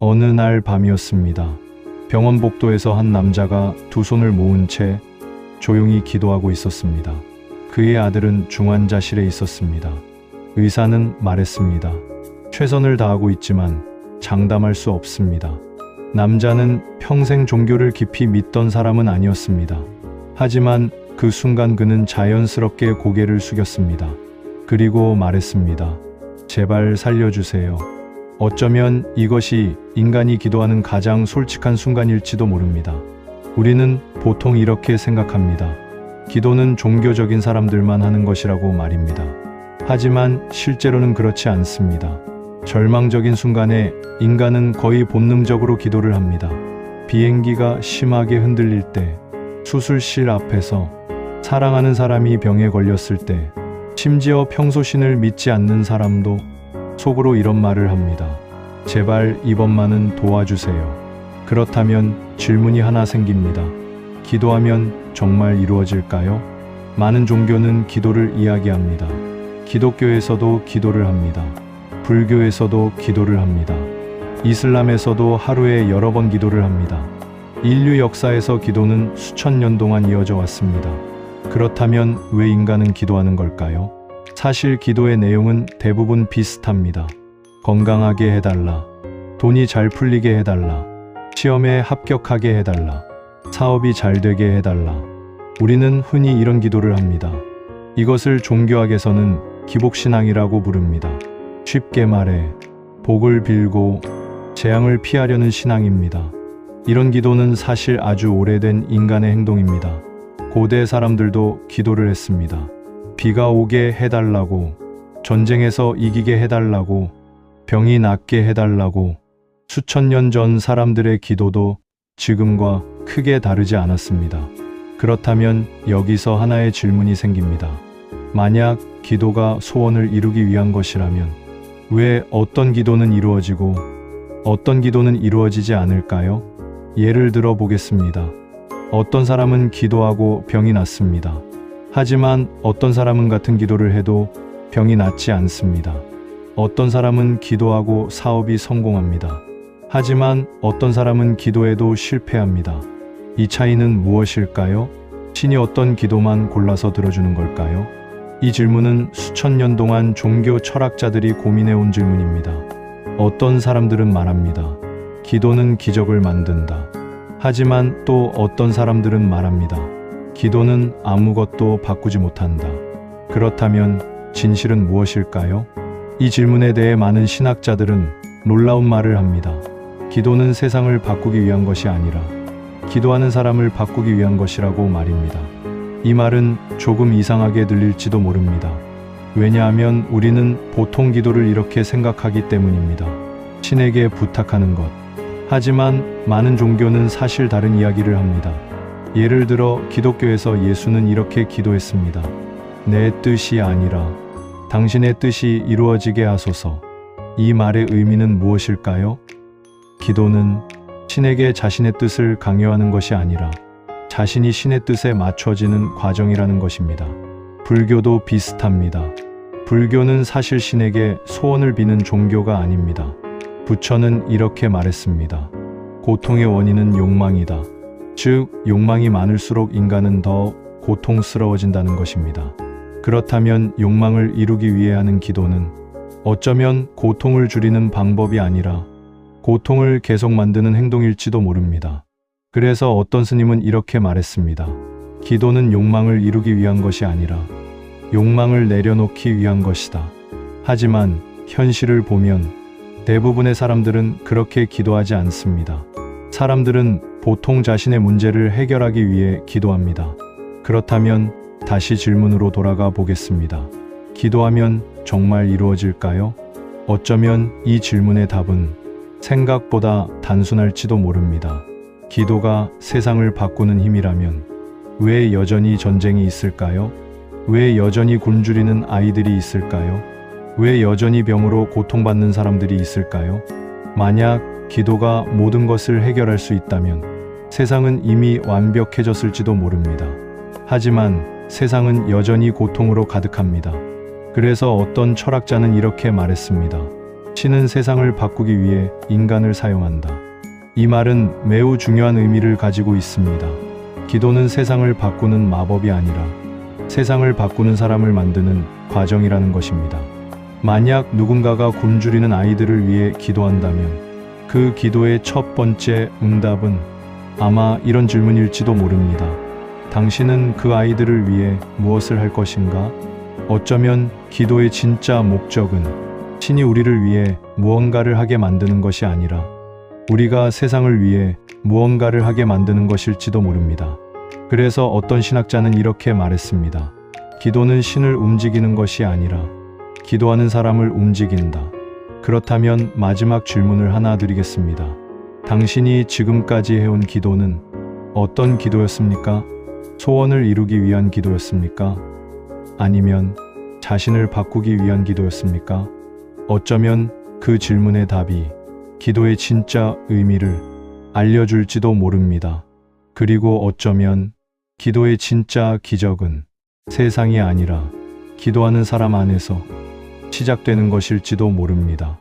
어느 날 밤이었습니다. 병원 복도에서 한 남자가 두 손을 모은 채 조용히 기도하고 있었습니다. 그의 아들은 중환자실에 있었습니다. 의사는 말했습니다. 최선을 다하고 있지만 장담할 수 없습니다. 남자는 평생 종교를 깊이 믿던 사람은 아니었습니다. 하지만 그 순간 그는 자연스럽게 고개를 숙였습니다. 그리고 말했습니다. 제발 살려주세요. 어쩌면 이것이 인간이 기도하는 가장 솔직한 순간일지도 모릅니다. 우리는 보통 이렇게 생각합니다. 기도는 종교적인 사람들만 하는 것이라고 말입니다. 하지만 실제로는 그렇지 않습니다. 절망적인 순간에 인간은 거의 본능적으로 기도를 합니다. 비행기가 심하게 흔들릴 때, 수술실 앞에서, 사랑하는 사람이 병에 걸렸을 때, 심지어 평소 신을 믿지 않는 사람도 속으로 이런 말을 합니다. 제발 이번만은 도와주세요. 그렇다면 질문이 하나 생깁니다. 기도하면 정말 이루어질까요? 많은 종교는 기도를 이야기합니다. 기독교에서도 기도를 합니다. 불교에서도 기도를 합니다. 이슬람에서도 하루에 여러 번 기도를 합니다. 인류 역사에서 기도는 수천 년 동안 이어져 왔습니다. 그렇다면 왜 인간은 기도하는 걸까요? 사실 기도의 내용은 대부분 비슷합니다. 건강하게 해달라. 돈이 잘 풀리게 해달라. 시험에 합격하게 해달라. 사업이 잘 되게 해달라. 우리는 흔히 이런 기도를 합니다. 이것을 종교학에서는 기복신앙이라고 부릅니다. 쉽게 말해 복을 빌고 재앙을 피하려는 신앙입니다. 이런 기도는 사실 아주 오래된 인간의 행동입니다. 고대 사람들도 기도를 했습니다. 비가 오게 해달라고, 전쟁에서 이기게 해달라고, 병이 낫게 해달라고. 수천 년 전 사람들의 기도도 지금과 크게 다르지 않았습니다. 그렇다면 여기서 하나의 질문이 생깁니다. 만약 기도가 소원을 이루기 위한 것이라면 왜 어떤 기도는 이루어지고 어떤 기도는 이루어지지 않을까요? 예를 들어 보겠습니다. 어떤 사람은 기도하고 병이 낫습니다. 하지만 어떤 사람은 같은 기도를 해도 병이 낫지 않습니다. 어떤 사람은 기도하고 사업이 성공합니다. 하지만 어떤 사람은 기도해도 실패합니다. 이 차이는 무엇일까요? 신이 어떤 기도만 골라서 들어주는 걸까요? 이 질문은 수천 년 동안 종교 철학자들이 고민해온 질문입니다. 어떤 사람들은 말합니다. 기도는 기적을 만든다. 하지만 또 어떤 사람들은 말합니다. 기도는 아무것도 바꾸지 못한다. 그렇다면 진실은 무엇일까요? 이 질문에 대해 많은 신학자들은 놀라운 말을 합니다. 기도는 세상을 바꾸기 위한 것이 아니라 기도하는 사람을 바꾸기 위한 것이라고 말입니다. 이 말은 조금 이상하게 들릴지도 모릅니다. 왜냐하면 우리는 보통 기도를 이렇게 생각하기 때문입니다. 신에게 부탁하는 것. 하지만 많은 종교는 사실 다른 이야기를 합니다. 예를 들어 기독교에서 예수는 이렇게 기도했습니다. 내 뜻이 아니라 당신의 뜻이 이루어지게 하소서. 이 말의 의미는 무엇일까요? 기도는 신에게 자신의 뜻을 강요하는 것이 아니라 자신이 신의 뜻에 맞춰지는 과정이라는 것입니다. 불교도 비슷합니다. 불교는 사실 신에게 소원을 비는 종교가 아닙니다. 부처는 이렇게 말했습니다. 고통의 원인은 욕망이다. 즉, 욕망이 많을수록 인간은 더 고통스러워진다는 것입니다. 그렇다면 욕망을 이루기 위해 하는 기도는 어쩌면 고통을 줄이는 방법이 아니라 고통을 계속 만드는 행동일지도 모릅니다. 그래서 어떤 스님은 이렇게 말했습니다. 기도는 욕망을 이루기 위한 것이 아니라 욕망을 내려놓기 위한 것이다. 하지만 현실을 보면 대부분의 사람들은 그렇게 기도하지 않습니다. 사람들은 보통 자신의 문제를 해결하기 위해 기도합니다. 그렇다면 다시 질문으로 돌아가 보겠습니다. 기도하면 정말 이루어질까요? 어쩌면 이 질문의 답은 생각보다 단순할지도 모릅니다. 기도가 세상을 바꾸는 힘이라면 왜 여전히 전쟁이 있을까요? 왜 여전히 굶주리는 아이들이 있을까요? 왜 여전히 병으로 고통받는 사람들이 있을까요? 만약 기도가 모든 것을 해결할 수 있다면 세상은 이미 완벽해졌을지도 모릅니다. 하지만 세상은 여전히 고통으로 가득합니다. 그래서 어떤 철학자는 이렇게 말했습니다. 신은 세상을 바꾸기 위해 인간을 사용한다. 이 말은 매우 중요한 의미를 가지고 있습니다. 기도는 세상을 바꾸는 마법이 아니라 세상을 바꾸는 사람을 만드는 과정이라는 것입니다. 만약 누군가가 굶주리는 아이들을 위해 기도한다면 그 기도의 첫 번째 응답은 아마 이런 질문일지도 모릅니다. 당신은 그 아이들을 위해 무엇을 할 것인가? 어쩌면 기도의 진짜 목적은 신이 우리를 위해 무언가를 하게 만드는 것이 아니라 우리가 세상을 위해 무언가를 하게 만드는 것일지도 모릅니다. 그래서 어떤 신학자는 이렇게 말했습니다. 기도는 신을 움직이는 것이 아니라 기도하는 사람을 움직인다. 그렇다면 마지막 질문을 하나 드리겠습니다. 당신이 지금까지 해온 기도는 어떤 기도였습니까? 소원을 이루기 위한 기도였습니까? 아니면 자신을 바꾸기 위한 기도였습니까? 어쩌면 그 질문의 답이 기도의 진짜 의미를 알려줄지도 모릅니다. 그리고 어쩌면 기도의 진짜 기적은 세상이 아니라 기도하는 사람 안에서 시작되는 것일지도 모릅니다.